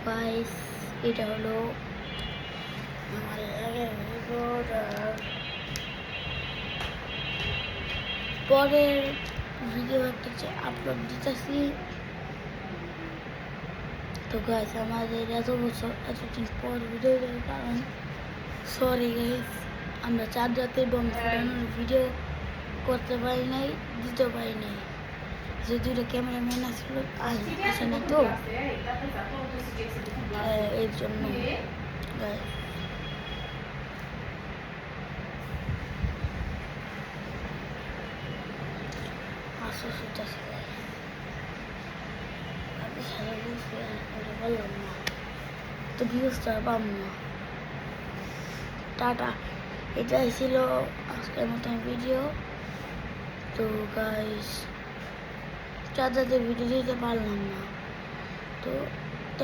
Guys এটা হলো আমার পরের ভিডিও একটা আপলোড দিতেছি। তো গাইস আমাদের এতদিন পর ভিডিও দেওয়ার কারণ সরি গাইস, আমরা চার্জারতে বম ফাটানোর ভিডিও করতে পারি নাই, দিতে পারি নাই। যে দুটো ক্যামেরাম্যান আসলো আসে না, তো এর জন্য গাইস বললাম না তো ভিউজটা পাম না। টাটা, এটাই ছিল আজকের মতন ভিডিও। তো গাইস চার্জারতে ভিডিও দিতে পারলাম না, তো